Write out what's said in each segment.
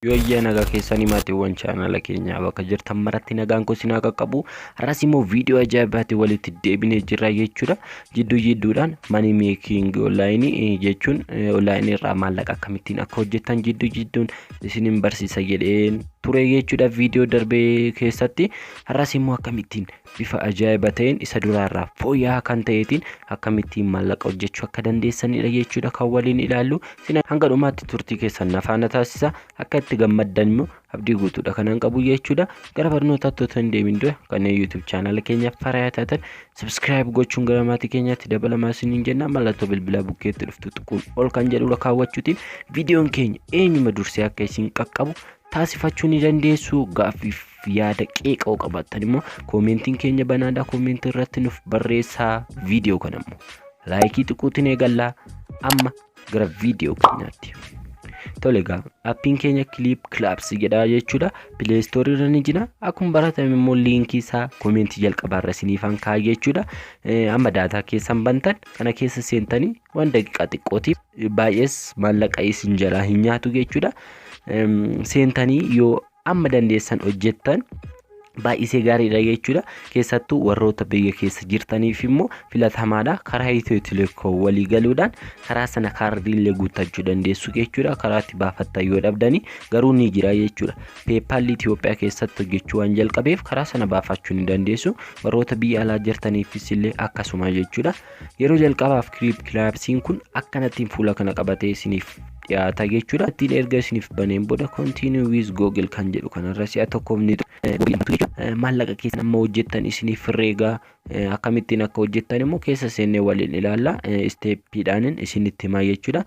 Yoo nagaa keessanii maatiiwwan chaanala keenyaa bakka jirtan maratti nagaan koo sinaa qaqqabu. Har'as immoo viidiyoo ajaa'ibaatti walitti deebinee jirra jechuudha. Jidduudhaan money making online jechuun online irraa maallaqa akkamittiin akka hojjetan jidduun isiniin barsiisa jedheen ture jechuudha viidiyoo darbee keessatti. Har'as immoo akkamittiin bifa ajaa'ibaa ta'een isa duraarraa fooyya'aa kan ta'eetiin akkamittiin maallaqa hojjechuu akka dandeessanidha jechuudha kan waliin ilaallu. Sina hanga dhumaatti turtii keessan nafaana taasisa. Akka itti gammaddan immoo abdii guutuudha kanan qabu jechuudha. Gara barnootaatti otoo hin deemin dura kanneen YouTube channel keenyaaf faaraa taatan subscribe gochuun gara maatii keenyaatti dabalamaa isiniin jenna. Mallattoo bilbilaa bukkeetti dhuftu tuquun ol kan jedhu kaawwachuutiin viidiyoon keenya eenyuma dursee akka isin qaqqabu taasifachuu ni dandeessu. Gaaffiif yaada qeeqoo qabaattan immoo koomentiin keenya banaadha. Koomentii irratti nuuf barreessaa. Viidiyoo kana immoo laayikii xiqqootiin eegallaa. Amma gara viidiyoo keenyaatti. Tole gaa appiin keenya Clip Clubs jedha jechuudha. Play Store irra ni jira. Akkuma baratame immoo liinkii isaa koomentii jalqabaarra isiniifan kaa'aa jechuudha. Amma daataa keessan bantan kana keessa seentanii waan daqiiqaa xiqqootiif baay'ees maallaqa isin jalaa hin nyaatu jechuudha. Seentanii yoo amma dandeessan hojjettan baay'isee gaariidha jechuudha. Keessattuu warroota biyya keessa jirtaniif immoo filatamaadha. Karaa Itiyoo Telekoom walii galuudhaan karaa sana kaardiilee guuttachuu dandeessu jechuudha. Karaa itti baafattan yoo dhabdanii garuu ni jira jechuudha. PayPal Itoophiyaa keessatti hojjechuu waan jalqabeef karaa sana baafachuu ni dandeessu. Warroota biyya alaa jirtaniifis illee akkasuma jechuudha. Yeroo jalqabaaf Clip Clubsiin kun akkanattiin fuula kana qabatee isiniif dhiyaata jechuudha. Ittiin erga isiniif baneen booda continue with Google kan jedhu kanarra si'a tokkoof ni maallaqa keessan amma hojjettan isiniif herreegaa akkamittiin akka hojjettan immoo keessa seennee waliin ilaalla. Steppiidhaan isinitti himaa jechuudha.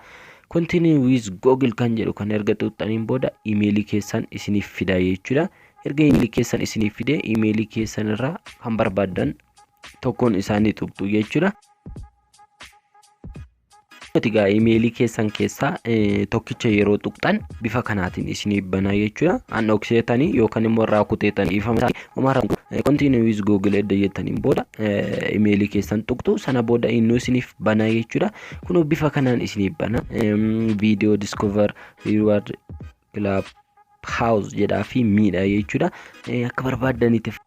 Continue with Google kan jedhu kan erga tuuxxaniin booda imeelii keessan isiniif fida jechuudha. Erga imeelii keessan isiniif fide imeelii keessan irraa kan barbaadan tokkoon isaanii tuqxu jechuudha. Egaa imeelii keessan keessaa tokkicha yeroo tuqxan bifa kanaatiin isiniif banaa jechuudha. Unlockseetanii yookaan immoo irraa kuteetanii ifama continue with Google edda jettaniin booda imeelii keessan tuqxu sana booda innuu isiniif banaa jechuudha. Kun bifa kanaan isiniif bana. Video discover reward club house jedhaa fi miidha jechuudha. Akka barbaadaniitiif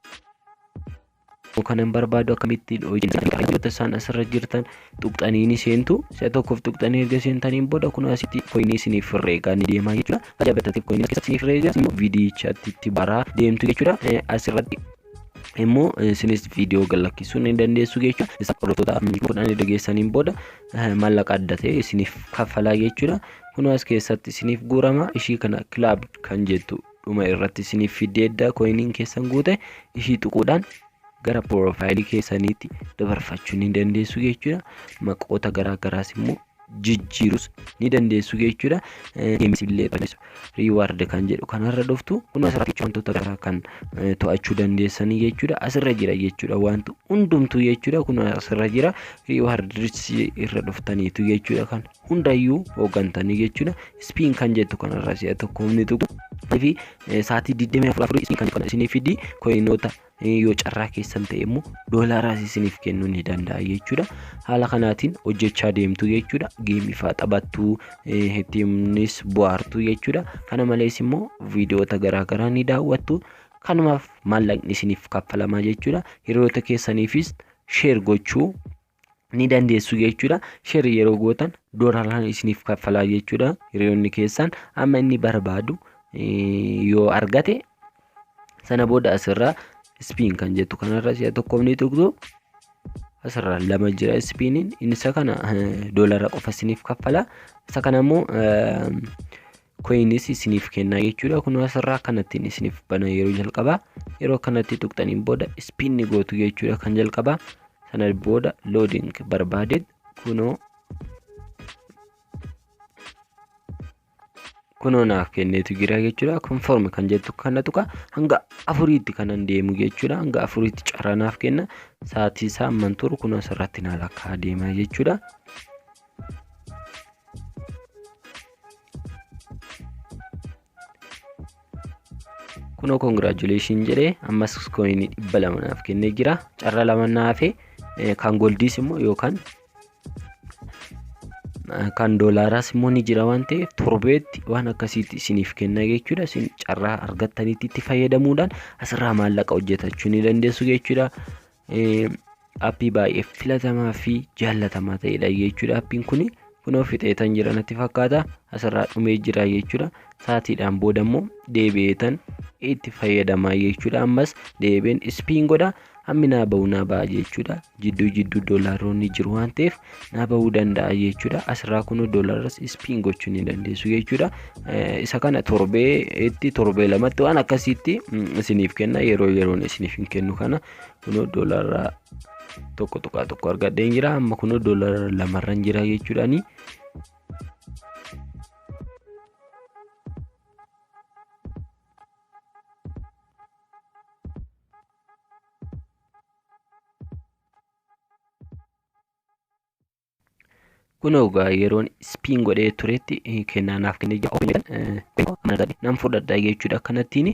kanan barbaadu akkamittiin hojjetan isaan asirra jirtan tuqxanii ni seentu. Si'a tokkoof tuqxanii erga seentaniin booda kun asitti koinii isiniif herreegaa ni deemaa jechuudha. Ajaa'ibataatiif koinii keessatti isiniif herreegaa immoo viidiyichaatti baraa deemtu jechuudha. Asirratti immoo isinis viidiyoo gallakkisuu ni dandeessu jechuudha. Isa qoratoota kudhan dhageessaniin booda maallaqa adda ta'e isiniif kaffalaa jechuudha. Kun as keessatti isiniif guurama. Ishii kana club kan jettu dhuma irratti isiniif fideedda koiniin keessan guute ishii tuquudhaan gara profaayilii keessaniitti dabarfachuu ni dandeessu jechuudha. Maqoota garaagaraas immoo jijjiirus ni dandeessu jechuudha. Geemisillee reward kan jedhu kanarra dhuftu kun asirratti wantoota garaa kan to'achuu dandeessanii jechuudha. Asirra jira jechuudha wanti hundumtuu jechuudha. Kun asirra jira reward irra dhuftaniitu jechuudha. Kan hundayyuu hoogantanii jechuudha. Spiin kan jettu kanarra si'a tokkoof ni tuqu. Fi sa'aatii 24 kan isiniif fidi koinoota yoo carraa keessan ta'e immoo doolaaraas isiniif kennuu ni danda'a jechuudha. Haala kanaatiin hojjechaa deemtu jechuudha. Geemii fa'aa taphattu ittiinis bohaartu jechuudha. Kana malees immoo viidiyoota garaagaraa ni daawwattu. Kanumaaf maallaqni isiniif kaffalamaa jechuudha. Hiriyoota keessaniifis sheer gochuu ni dandeessu jechuudha. Sheer yeroo gootan doolaaraan isiniif kaffalaa jechuudha. Hiriyoonni keessan amma inni barbaadu yoo argate sana booda asirraa spiin kan jettu kanarra si'a tokkoof ni tuqxu. Asirraa lama jira spiiniin. Isa kana doolaara qofa isiniif kaffala. Isa kana immoo koinis isiniif kennaa jechuudha. Kun asirraa kanattiin isiniif bana yeroo jalqabaa. Yeroo kanatti tuqxaniin booda spiin ni gootu jechuudha kan jalqabaa. Sana booda loading barbaadeet kunoo naaf kenneetu jira jechuudha. Conform kan jettu kana tuqa hanga 4tti kanan deemu jechuudha. Hanga 4tti carraa naaf kenna. Sa'aatii isaa amman turu kun asirratti na lakkaa deema jechuudha. Kunoo congratulation jedhee ammas koinii 200 naaf kennee jira. Carraa lama naafee kan goldiis immoo yookaan kan doolaaraas immoo ni jira waan ta'eef torbeetti waan akkasiitti isiniif kenna jechuudha. Isin carraa argattanitti itti fayyadamuudhaan asirraa maallaqa hojjetachuu ni dandeessu jechuudha. Aappii baay'ee filatamaa fi jaallatamaa ta'edha jechuudha. Aappiin kun kunoo fixeetan jira natti fakkaata. Asirraa dhumee jira jechuudha. Saatiidhaan booda immoo deebi'eetan itti fayyadamaa jechuudha. Ammas deebiin ispiin godha. Hammi naa ba'a jechuudha. Jidduu doolaaronni jiru waan ta'eef naa bahuu danda'a jechuudha. Asirraa kunoo doolaaras ispiin gochuu ni dandeessu jechuudha. Isa kana torbee lamatti waan akkasiitti isiniif kenna. Yeroon isiniif hin kennu kana kunoo doolaara tokko argadheen jira. Amma kunoo doolaara lamarran jira jechuudhaani. Kunoo yeroon ispiin godhee turetti kennaanaaf kennee jira. Nan fudhadha jechuudha. Akkanattiin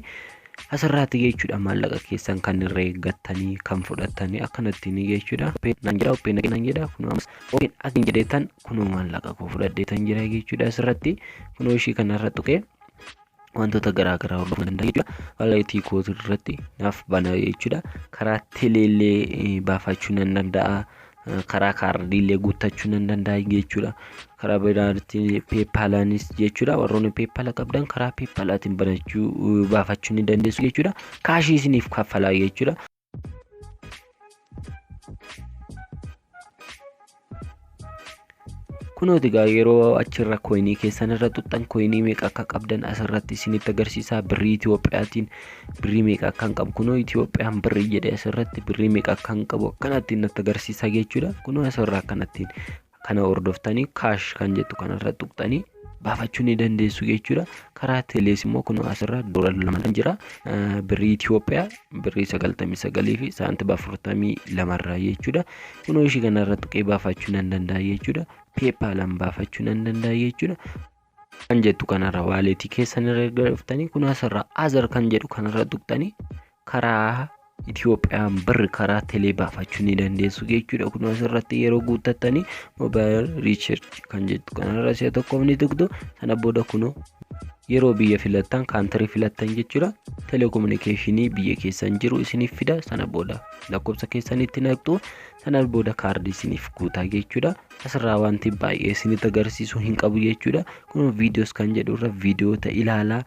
asirraatti jechuudha maallaqa keessan kan irra eeggattanii kan fudhattanii akkanattiin jechuudha. Nan jedha kunoo asin jedheetan kunoo maallaqa koo fudhadheetan jira jechuudha. Asirratti kunoo ishii kanarra tuqee wantoota garaagaraa hordofuu danda'a jechuudha. Walaayitii kootii irratti naaf bana jechuudha. Karaa teleellee baafachuu nan danda'a. Karaa kaardiilee guuttachuu nan danda'a jechuudha. Karaa biraatti peepaalaanis jechuudha. Warroonni peepaala qabdan karaa peepaalaatiin baafachuu ni dandeessu jechuudha. Kaashii isiniif kaffalaa jechuudha. Kunooti yeroo achirra koinii keessan irra tuqxan koinii meeqa akka qabdan asirratti isinitti agarsiisa. Birrii Itiyoophiyaatiin birrii meeqa akka qabu kunoo Itiyoophiyaan birrii jedhee asirratti birrii meeqa akka qabu akkanatti natti agarsiisa jechuudha. Kunoo asirraa akkanatti kana hordoftanii kaash kan jettu kanarra tuqxanii baafachuu ni dandeessu jechuudha. Karaa telees immoo kunoo asirra doolaara lama jira. Birrii Itiyoophiyaa birrii 99 fi saantiba 42 irraa jechuudha. Kunoo ishii kanarra tuqee baafachuu nan danda'a jechuudha. Peepaalaan baafachuu nan danda'a jechuudha. Kan jettu kanarra waaleetii keessan irra dhuftanii kunoo asirra azar kan jedhu kanarra tuqxanii karaa Itiyoophiyaan birri karaa telee baafachuu ni dandeessu jechuudha. Kunoo asirratti yeroo guuttattanii moobaayil riichaarji kan jettu kanarra si'a tokkoof ni tuqxu. Sana booda kunoo yeroo biyya filattan kaantarii filattan jechuudha. Telekomunikeeshinii biyya keessan jiru isiniif fida. Sana booda lakkoofsa keessanitti naqxu. Sana booda kaardii isiniif guutaa jechuudha. Asirraa wanti baay'ee isinitti agarsiisu hin qabu jechuudha. Kunoo viidiyoos kan jedhu irra viidiyoota ilaalaa.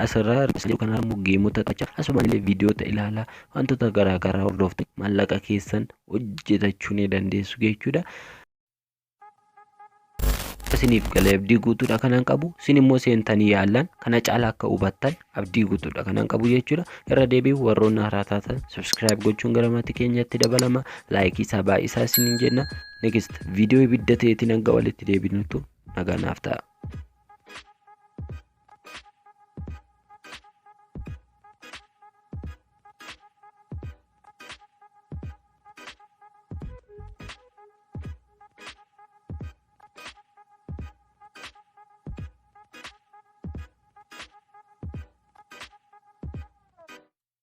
Asirraa kanarra immoo geemota taphachaa. Asumallee viidiyoota ilaalaa wantoota garaagaraa hordoftanii maallaqa keessan hojjetachuu ni dandeessu jechuudha. Isiniif galee abdii guutuudha kanan qabu. Isin immoo seentanii yaallan kana caalaa akka hubattan abdii guutuudha kanan qabu jechuudha. Irra deebi'u warroonni haaraa taatan subscribe gochuun gara maatii keenyatti dabalama. Laayikii isaa baay'isaa isiniin jenna. Next viidiyoo ibidda ta'eetiin hanga walitti deebinutu nagaa naaf ta'a.